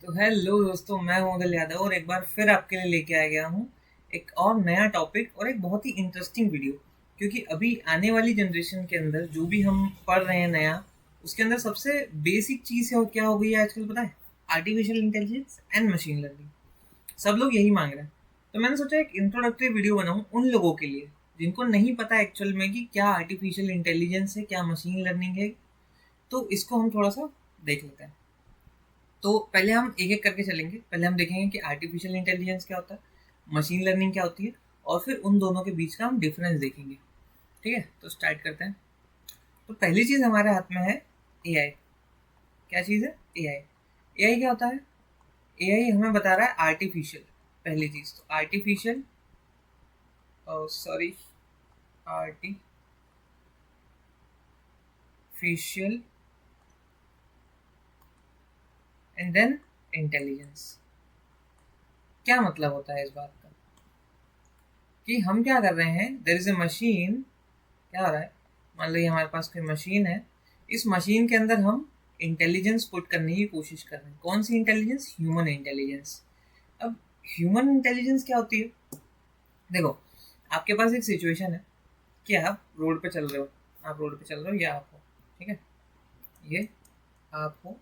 तो हेलो दोस्तों, मैं हूं उदल यादव और एक बार फिर आपके लिए लेके आ गया हूं एक और नया टॉपिक और एक बहुत ही इंटरेस्टिंग वीडियो। क्योंकि अभी आने वाली जनरेशन के अंदर जो भी हम पढ़ रहे हैं नया, उसके अंदर सबसे बेसिक चीज़ है और क्या हो गई है आजकल पता है? Artificial intelligence and machine learning. सब लोग यही मांग रहे हैं। तो मैंने सोचा एक इंट्रोडक्टरी वीडियो बनाऊं उन लोगों के लिए जिनको नहीं पता एक्चुअल में कि क्या आर्टिफिशियल इंटेलिजेंस है, क्या मशीन लर्निंग है। तो इसको हम थोड़ा सा देख लेते हैं। तो पहले हम एक एक करके चलेंगे। पहले हम देखेंगे कि आर्टिफिशियल इंटेलिजेंस क्या होता है, मशीन लर्निंग क्या होती है, और फिर उन दोनों के बीच का हम डिफरेंस देखेंगे। ठीक है, तो स्टार्ट करते हैं। तो पहली चीज़ हमारे हाथ में है एआई। क्या चीज़ है? एआई। एआई क्या होता है? एआई हमें बता रहा है आर्टिफिशियल। पहली चीज़ तो artificial, sorry, artificial and then intelligence. क्या मतलब होता है इस बात का? कि हम क्या कर रहे हैं, देयर इज ए मशीन। क्या हो रहा है? मान लो ये हमारे पास कोई मशीन है। इस मशीन के अंदर हम इंटेलिजेंस पुट करने की कोशिश कर रहे हैं। कौन सी इंटेलिजेंस? Human intelligence. अब ह्यूमन इंटेलिजेंस क्या होती है? देखो, आपके पास एक सिचुएशन है कि आप रोड पे चल रहे हो। आप रोड पे चल रहे हो, या आप हो, ठीक है, ये आप हो,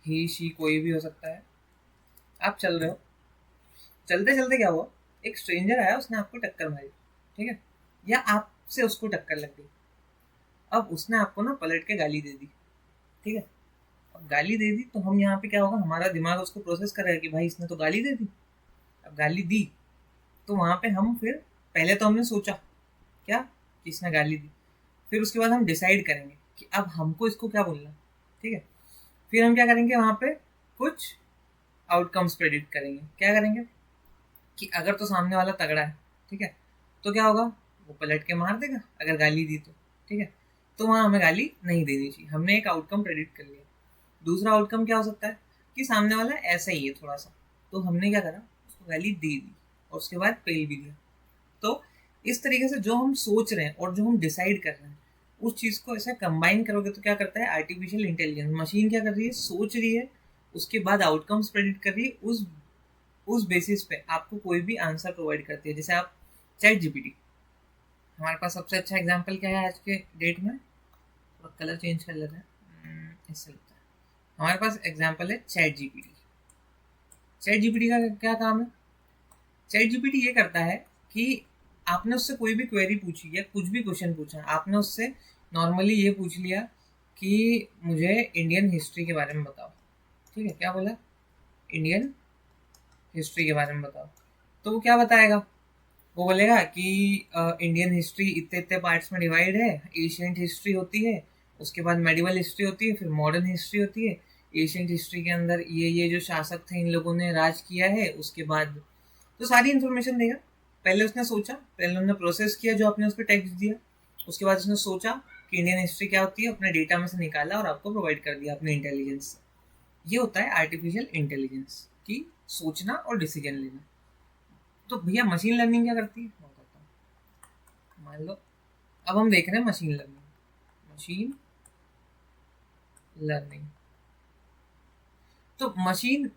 ही शी कोई भी हो सकता है। आप चल रहे हो, चलते चलते क्या हुआ, एक स्ट्रेंजर आया, उसने आपको टक्कर मारी, ठीक है, या आपसे उसको टक्कर लग गई। अब उसने आपको ना पलट के गाली दे दी, ठीक है। अब गाली दे दी तो हम यहाँ पे क्या होगा, हमारा दिमाग उसको प्रोसेस करेगा कि भाई इसने तो गाली दे दी। अब गाली दी तो वहाँ पे हम फिर, पहले तो हमने सोचा क्या कि इसने गाली दी, फिर उसके बाद हम डिसाइड करेंगे कि अब हमको इसको क्या बोलना, ठीक है। फिर हम क्या करेंगे, वहाँ पे कुछ आउटकम्स प्रेडिक्ट करेंगे। क्या करेंगे कि अगर तो सामने वाला तगड़ा है, ठीक है, तो क्या होगा, वो पलट के मार देगा अगर गाली दी तो, ठीक है। तो वहाँ हमें गाली नहीं देनी चाहिए। हमने एक आउटकम प्रेडिक्ट कर लिया। दूसरा आउटकम क्या हो सकता है कि सामने वाला ऐसा ही है थोड़ा सा, तो हमने क्या करा, उसको गाली दे दी और उसके बाद पेल भी दिया। तो इस तरीके से जो हम सोच रहे हैं और जो हम डिसाइड कर रहे हैं, उस चीज़ को ऐसे कंबाइन करोगे तो क्या करता है आर्टिफिशियल इंटेलिजेंस। मशीन क्या कर रही है, सोच रही है, उसके बाद आउटकम्स प्रेडिक्ट कर रही है, उस बेसिस पे आपको कोई भी आंसर प्रोवाइड करती है। जैसे आप चैट जीपीटी, हमारे पास सबसे अच्छा एग्जांपल क्या है आज के डेट में, थोड़ा कलर चेंज कर लेते हैं, इससे लगता है। हमारे पास एग्जांपल है चैट जीपीटी। चैट जीपीटी का क्या काम है? चैट जीपीटी ये करता है कि आपने उससे कोई भी क्वेरी पूछी या कुछ भी क्वेश्चन पूछा, आपने उससे नॉर्मली ये पूछ लिया कि मुझे इंडियन हिस्ट्री के बारे में बताओ, ठीक है, क्या बोला, इंडियन हिस्ट्री के बारे में बताओ। तो वो क्या बताएगा, वो बोलेगा कि इंडियन हिस्ट्री इतने इतने पार्ट्स में डिवाइड है। एशियंट हिस्ट्री होती है, उसके बाद मेडिवल हिस्ट्री होती है, फिर मॉडर्न हिस्ट्री होती है। एशियंट हिस्ट्री के अंदर ये जो शासक थे इन लोगों ने राज किया है, उसके बाद तो सारी इन्फॉर्मेशन देगा। पहले उसने सोचा, पहले उन्होंने प्रोसेस किया जो आपने उसको टेक्स्ट दिया, उसके बाद उसने सोचा कि इंडियन हिस्ट्री क्या होती है, अपने डेटा में से निकाला और आपको प्रोवाइड कर दिया अपने इंटेलिजेंस से। ये होता है आर्टिफिशियल इंटेलिजेंस की सोचना और डिसीजन लेना। तो भैया मशीन लर्निंग क्या करती है, मैं बताता हूँ। मान लो अब हम देख रहे हैं मशीन लर्निंग। मशीन लर्निंग, तो मशीन,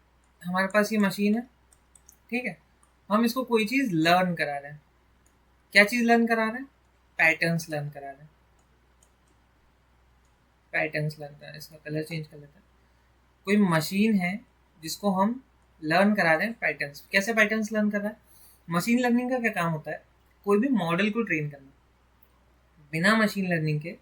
हमारे पास ये मशीन है, ठीक है, हम इसको कोई चीज़ लर्न करा रहे हैं। क्या चीज़ लर्न करा रहे हैं? पैटर्न्स लर्न करा रहे हैं। पैटर्न्स लर्न करा रहे हैं। इसका कलर चेंज कर लेते हैं। कोई मशीन है जिसको हम लर्न करा रहे हैं पैटर्न्स। कैसे पैटर्न्स लर्न कर रहा है? मशीन लर्निंग का क्या काम होता है, कोई भी मॉडल को ट्रेन करना। बिना मशीन लर्निंग के,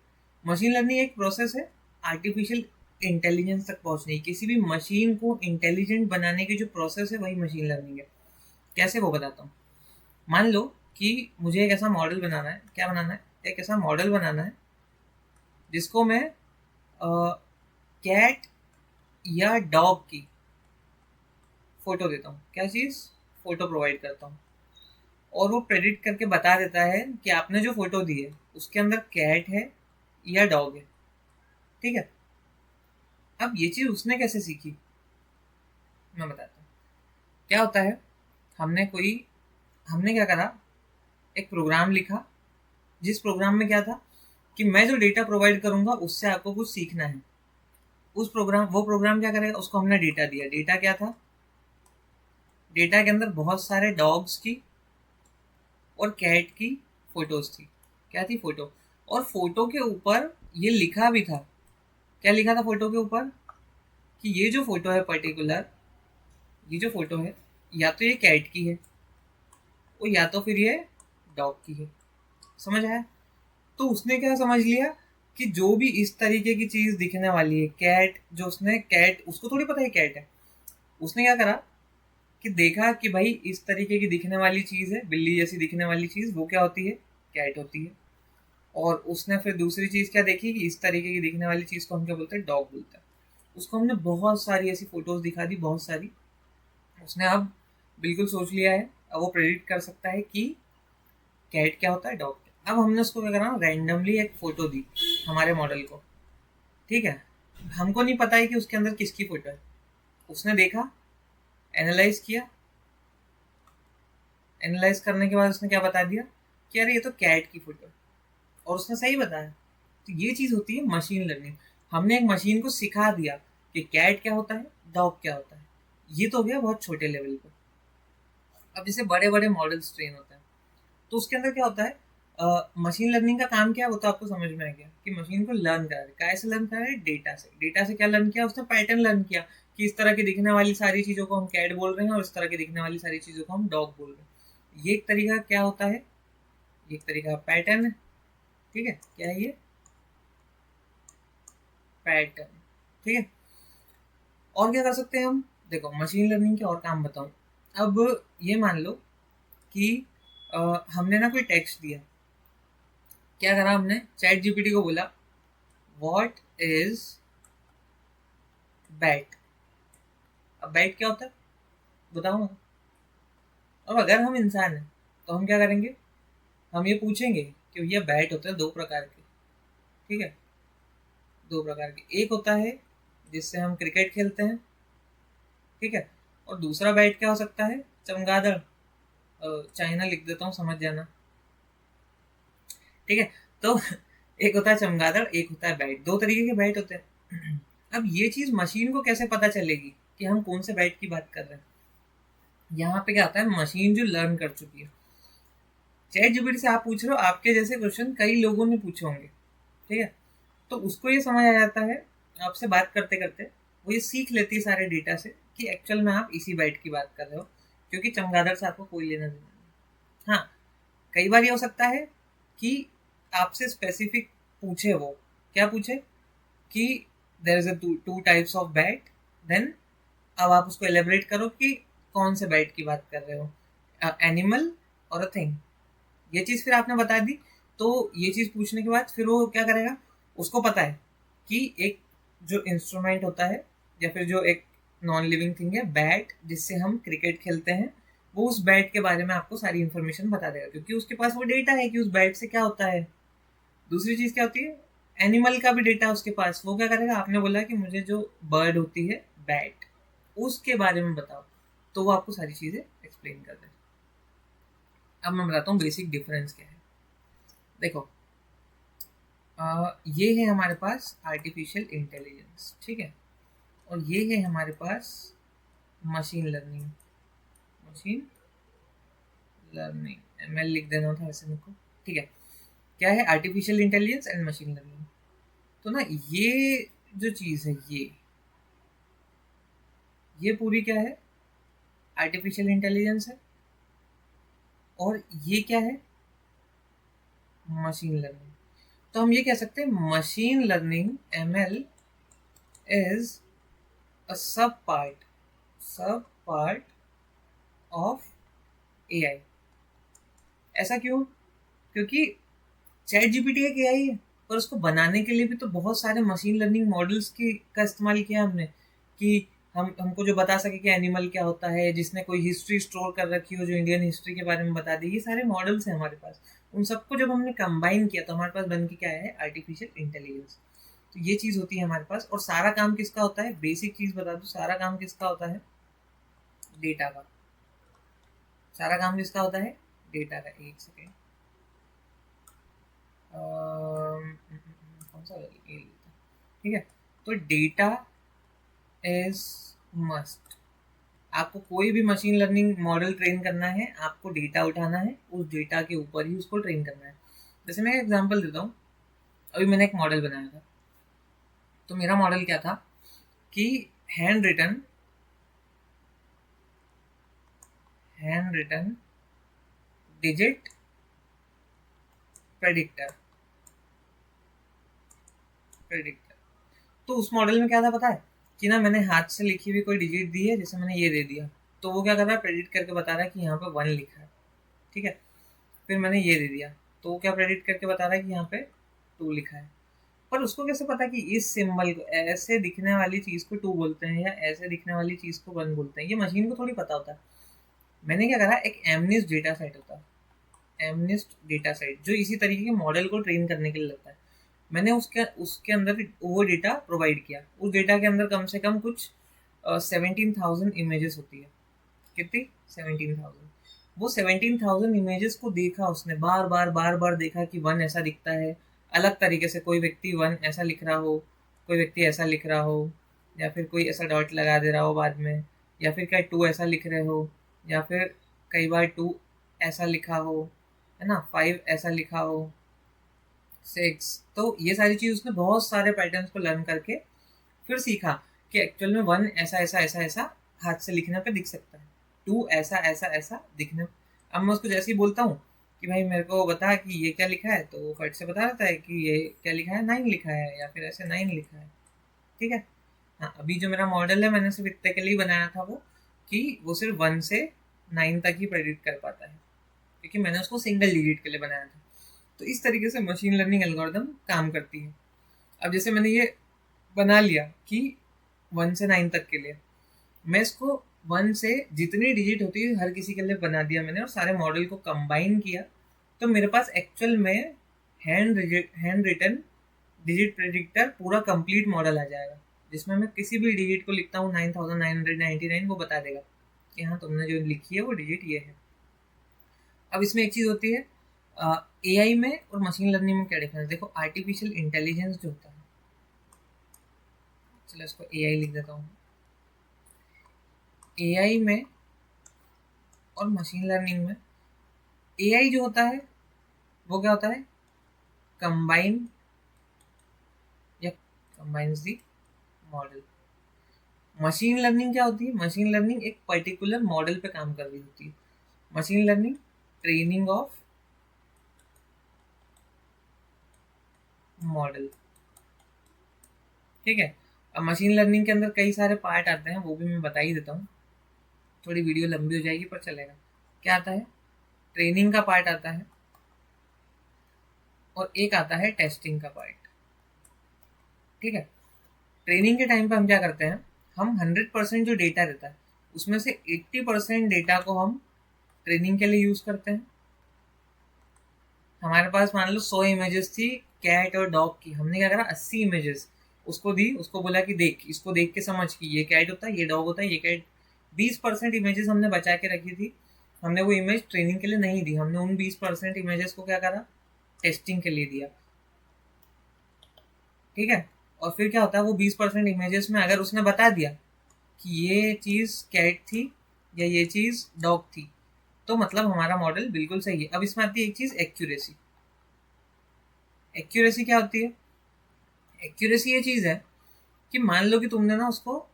मशीन लर्निंग एक प्रोसेस है आर्टिफिशियल इंटेलिजेंस तक पहुंचने की। किसी भी मशीन को इंटेलिजेंट बनाने की जो प्रोसेस है वही मशीन लर्निंग है। कैसे, वो बताता हूँ। मान लो कि मुझे एक ऐसा मॉडल बनाना है। क्या बनाना है? एक ऐसा मॉडल बनाना है जिसको मैं कैट या डॉग की फोटो देता हूँ। क्या चीज़? फोटो प्रोवाइड करता हूँ और वो प्रेडिक्ट करके बता देता है कि आपने जो फोटो दी है उसके अंदर कैट है या डॉग है, ठीक है। अब ये चीज़ उसने कैसे सीखी, मैं बताता हूँ। क्या होता है, हमने क्या करा, एक प्रोग्राम लिखा, जिस प्रोग्राम में क्या था कि मैं जो डेटा प्रोवाइड करूंगा उससे आपको कुछ सीखना है। वो प्रोग्राम क्या करेगा, उसको हमने डेटा दिया। डेटा क्या था, डेटा के अंदर बहुत सारे डॉग्स की और कैट की फोटोज थी। क्या थी, फोटो। और फोटो के ऊपर ये लिखा भी था, क्या लिखा था फोटो के ऊपर, कि ये जो फोटो है पर्टिकुलर, ये जो फोटो है या तो ये कैट की है और या तो फिर ये डॉग की है। समझ आया। तो उसने क्या समझ लिया कि जो भी इस तरीके की चीज दिखने वाली है, कैट, जो उसने कैट, उसको थोड़ी पता है कैट है, उसने क्या करा कि देखा कि भाई इस तरीके की दिखने वाली चीज है, बिल्ली जैसी दिखने वाली चीज, वो क्या होती है, कैट होती है। और उसने फिर दूसरी चीज क्या देखी कि इस तरीके की दिखने वाली चीज को हम क्या बोलते हैं, डॉग बोलते हैं। उसको हमने बहुत सारी ऐसी फोटोज दिखा दी, बहुत सारी। उसने अब बिल्कुल सोच लिया है, अब वो प्रेडिक्ट कर सकता है कि कैट क्या होता है, डॉग क्या। अब हमने उसको क्या करा, रैंडमली एक फोटो दी हमारे मॉडल को, ठीक है। हमको नहीं पता है कि उसके अंदर किसकी फोटो है। उसने देखा, एनालाइज किया, एनालाइज करने के बाद उसने क्या बता दिया कि अरे ये तो कैट की फोटो है, और उसने सही बताया। तो ये चीज होती है मशीन लर्निंग। हमने एक मशीन को सिखा दिया कि कैट क्या होता है, डॉग क्या होता है। ये तो हो गया बहुत छोटे लेवल पे। अब जैसे बड़े बड़े मॉडल्स ट्रेन होते हैं, तो उसके अंदर क्या होता है, मशीन लर्निंग का काम क्या है वो तो आपको समझ में आ गया कि मशीन को लर्न करा रहे। कैसे लर्न करा रहे, डेटा से। डेटा से क्या लर्न किया उसने, पैटर्न लर्न किया कि इस तरह की दिखने वाली सारी चीजों को हम कैट बोल रहे हैं और इस तरह की दिखने वाली सारी चीजों को हम डॉग बोल रहे हैं। ये एक तरीका क्या होता है, एक तरीका पैटर्न है, ठीक है। क्या है ये, पैटर्न, ठीक है। और क्या कर सकते हैं हम, देखो मशीन लर्निंग के और काम बताऊं। अब ये मान लो कि हमने ना कोई टेक्स्ट दिया। क्या करा हमने, चैट जीपीटी को बोला व्हाट इज बैट। अब बैट क्या होता है बताओ ना। अब अगर हम इंसान हैं तो हम क्या करेंगे, हम ये पूछेंगे कि भैया बैट होते हैं दो प्रकार के, ठीक है। दो प्रकार के, एक होता है जिससे हम क्रिकेट खेलते हैं, ठीक है। और दूसरा बैट क्या हो सकता है, चमगादड़। चाइना लिख देता हूँ, समझ जाना, ठीक है। तो एक होता है चमगादड़, एक होता है बैट, दो तरीके के बैट होते हैं। अब ये चीज मशीन को कैसे पता चलेगी कि हम कौन से बैट की बात कर रहे हैं। यहाँ पे क्या होता है, मशीन जो लर्न कर चुकी है। चैट जीपीटी से आप पूछ रहे हो, आपके जैसे क्वेश्चन कई लोगों ने पूछे होंगे, ठीक है। तो उसको ये समझ आ जाता है आपसे बात करते करते, वो ये सीख लेती है सारे डेटा से कि एक्चुअल में आप इसी बैट की बात कर रहे हो, क्योंकि चमगादड़ से आपको कोई लेना देना नहीं। हाँ, कई बार ये हो सकता है कि आपसे स्पेसिफिक पूछे, वो क्या पूछे कि there is a two types of bat, देन अब आप उसको एलेबरेट करो कि कौन से बैट की बात कर रहे हो, एनिमल और अ थिंग। ये चीज फिर आपने बता दी। तो ये चीज पूछने के बाद फिर वो क्या करेगा, उसको पता है कि एक जो इंस्ट्रूमेंट होता है या फिर जो एक नॉन लिविंग थिंग है बैट, जिससे हम क्रिकेट खेलते हैं, वो उस बैट के बारे में आपको सारी इंफॉर्मेशन बता देगा, क्योंकि उसके पास वो डेटा है कि उस बैट से क्या होता है। दूसरी चीज क्या होती है, एनिमल का भी डेटा उसके पास। वो क्या करेगा, आपने बोला कि मुझे जो बर्ड होती है बैट, उसके बारे में बताओ, तो वो आपको सारी चीजें एक्सप्लेन कर देगा। अब मैं बताता हूँ बेसिक डिफरेंस क्या है। देखो, ये है हमारे पास आर्टिफिशियल इंटेलिजेंस, ठीक है। और ये है हमारे पास machine learning. Machine learning, ML लिख देना था वैसे मेरे को, ठीक है। क्या है, artificial intelligence and machine learning. तो ना ये जो चीज़ है, ये पूरी क्या है, आर्टिफिशियल इंटेलिजेंस है। और ये क्या है, मशीन लर्निंग। तो हम ये कह सकते हैं machine learning, ML, is a सब पार्ट ऑफ एआई। ऐसा क्यों, क्योंकि चैट जीपीटी एक एआई है, पर उसको बनाने के लिए भी तो बहुत सारे मशीन लर्निंग मॉडल्स की का इस्तेमाल किया हमने, कि हमको जो बता सके कि एनिमल क्या होता है, जिसने कोई हिस्ट्री स्टोर कर रखी हो जो इंडियन हिस्ट्री के बारे में बता दी। ये सारे मॉडल्स हैं हमारे पास, उन सबको जब हमने कंबाइन किया तो हमारे पास बन के क्या है, आर्टिफिशियल इंटेलिजेंस। तो ये चीज़ होती है हमारे पास। और सारा काम किसका होता है, बेसिक चीज़ बता दूँ, सारा काम किसका होता है, डेटा का। सारा काम किसका होता है, डेटा का। एक सेकेंड, कौन सा, ठीक है। तो डेटा इज मस्ट। आपको कोई भी मशीन लर्निंग मॉडल ट्रेन करना है, आपको डेटा उठाना है, उस डेटा के ऊपर ही उसको ट्रेन करना है। जैसे मैं एग्जांपल देता हूँ, अभी मैंने एक मॉडल बनाया था, तो मेरा मॉडल क्या था कि हैंड रिटन डिजिट प्रेडिक्टर। तो उस मॉडल में क्या था पता है कि ना, मैंने हाथ से लिखी हुई कोई डिजिट दी है, जैसे मैंने ये दे दिया, तो वो क्या कर रहा है, प्रेडिक्ट करके बता रहा है कि यहाँ पे 1 लिखा है, ठीक है। फिर मैंने ये दे दिया, तो वो क्या प्रेडिक्ट करके बता रहा है कि यहाँ पे 2 लिखा है। पर उसको कैसे पता कि इस सिंबल को, ऐसे दिखने वाली चीज को 2 बोलते हैं या ऐसे दिखने वाली चीज को 1 बोलते हैं, ये मशीन को थोड़ी पता होता है। मैंने क्या करा, एक एमनिस्ट डेटा सेट होता है, एमनिस्ट डेटा सेट, जो इसी तरीके के मॉडल को ट्रेन करने के लिए लगता है। मैंने उसके उसके अंदर वो डेटा प्रोवाइड किया। उस डेटा के अंदर कम से कम कुछ 17,000 इमेजेस होती है। कितनी? 17,000। वो 17,000 इमेजेस को देखा उसने, बार बार बार बार देखा कि 1 ऐसा दिखता है, अलग तरीके से कोई व्यक्ति 1 ऐसा लिख रहा हो, कोई व्यक्ति ऐसा लिख रहा हो, या फिर कोई ऐसा डॉट लगा दे रहा हो बाद में, या फिर क्या 2 ऐसा लिख रहे हो, या फिर कई बार 2 ऐसा लिखा हो, है ना, 5 ऐसा लिखा हो, 6। तो ये सारी चीज़ उसने बहुत सारे पैटर्न्स को लर्न करके फिर सीखा कि एक्चुअल में 1 ऐसा ऐसा ऐसा ऐसा हाथ से लिखने पे दिख सकता है, 2 ऐसा ऐसा ऐसा दिखने। अब मैं उसको जैसे ही बोलता हूँ कि भाई मेरे को बता कि ये क्या लिखा है, तो वो फट से बता देता है कि ये क्या लिखा है, 9 लिखा है, या फिर ऐसे 9 लिखा है, ठीक है। हाँ, अभी जो मेरा मॉडल है, मैंने सिर्फ इतने के लिए बनाया था वो, कि वो सिर्फ 1 से 9 तक ही प्रेडिक्ट कर पाता है, क्योंकि मैंने उसको सिंगल डिजिट के लिए बनाया था। तो इस तरीके से मशीन लर्निंग एल्गोरिदम काम करती है। अब जैसे मैंने ये बना लिया कि 1 से 9 तक के लिए, मैं इसको 1 से जितनी डिजिट होती है हर किसी के लिए बना दिया मैंने, और सारे मॉडल को कंबाइन किया, तो मेरे पास एक्चुअल में हैंड रिटन डिजिट प्रेडिक्टर पूरा कंप्लीट मॉडल आ जाएगा, जिसमें मैं किसी भी डिजिट को लिखता हूँ 9,999, वो बता देगा कि हाँ तुमने जो लिखी है वो डिजिट ये है। अब इसमें एक चीज़ होती है, एआई में और मशीन लर्निंग में क्या डिफरेंस, देखो आर्टिफिशियल इंटेलिजेंस जो होता है, चलो इसको एआई लिख देता हूँ। एआई में और मशीन लर्निंग में, एआई जो होता है वो क्या होता है, कंबाइन या कंबाइंस दी मॉडल। मशीन लर्निंग क्या होती है, मशीन लर्निंग एक पर्टिकुलर मॉडल पे काम कर रही होती है। Machine learning training of model, ठीक है। अब मशीन लर्निंग के अंदर कई सारे पार्ट आते हैं, वो भी मैं बता ही देता हूँ, थोड़ी वीडियो लंबी हो जाएगी पर चलेगा। क्या आता है, ट्रेनिंग का पार्ट आता है, और एक आता है टेस्टिंग का पार्ट, ठीक है। ट्रेनिंग के टाइम पे हम क्या करते हैं, हम 100% जो डेटा रहता है उसमें से 80% डेटा को हम ट्रेनिंग के लिए यूज करते हैं। हमारे पास मान लो 100 इमेजेस थी कैट और डॉग की, हमने क्या करा, 80 इमेजेस उसको दी, उसको बोला कि देख, इसको देख के समझ कि ये कैट होता है, ये डॉग होता है, ये कैट। 20% इमेजेस हमने बचा के रखी थी, हमने वो इमेज ट्रेनिंग के लिए नहीं दी, हमने उन 20% इमेजेस को क्या करा, टेस्टिंग के लिए दिया, ठीक है। और फिर क्या होता है, वो 20% इमेजेस में अगर उसने बता दिया कि ये चीज़ कैट थी या ये चीज़ डॉग थी, तो मतलब हमारा मॉडल बिल्कुल सही है। अब इसमें आती है एक चीज़, एक्यूरेसी। एक्यूरेसी क्या होती है, एक्यूरेसी ये चीज़ है कि मान लो कि तुमने ना उसको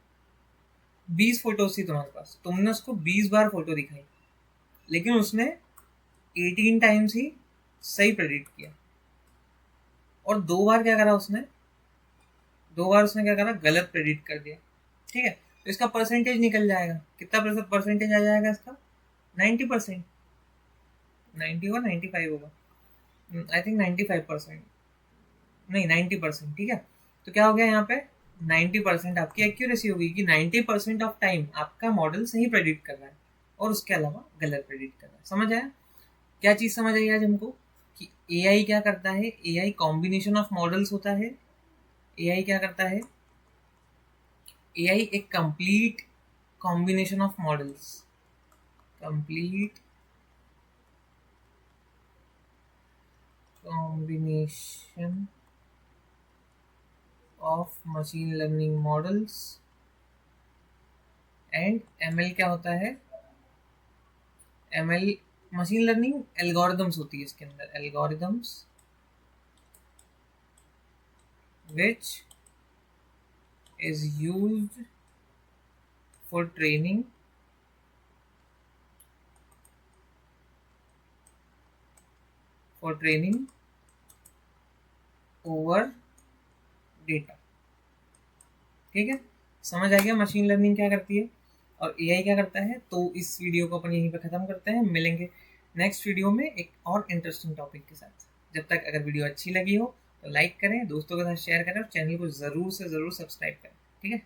20 फोटोज थी तुम्हारे पास, तुमने उसको 20 बार फोटो दिखाई, लेकिन उसने 18 टाइम्स ही सही प्रेडिक्ट किया, और 2 बार क्या करा उसने, 2 बार उसने क्या करा, गलत प्रेडिक्ट कर दिया, ठीक है। तो इसका परसेंटेज निकल जाएगा, कितना परसेंटेज आ जाएगा इसका, 90%, 90 होगा 95 होगा, आई थिंक 95%, नहीं 90%, ठीक है। तो क्या हो गया यहाँ पे, 90% आपकी एक्यूरेसी होगी कि 90% ऑफ टाइम आपका मॉडल सही प्रेडिक्ट कर रहा है और उसके अलावा गलत प्रेडिक्ट कर रहा है। समझ आया, क्या चीज़ समझ आई आज हमको, कि एआई क्या करता है, एआई कॉम्बिनेशन ऑफ मॉडल्स होता है। एआई क्या करता है, एआई एक complete combination of models, complete combination of machine learning models and ML क्या होता है? एमएल मशीन लर्निंग एल्गोरिदम्स होती है इसके अंदर, algorithms which is used for training over data. ठीक है, समझ आ गया मशीन लर्निंग क्या करती है और एआई क्या करता है। तो इस वीडियो को अपन यहीं पे ख़त्म करते हैं, मिलेंगे नेक्स्ट वीडियो में एक और इंटरेस्टिंग टॉपिक के साथ। जब तक अगर वीडियो अच्छी लगी हो तो लाइक करें, दोस्तों के साथ शेयर करें और चैनल को ज़रूर से ज़रूर सब्सक्राइब करें। ठीक है।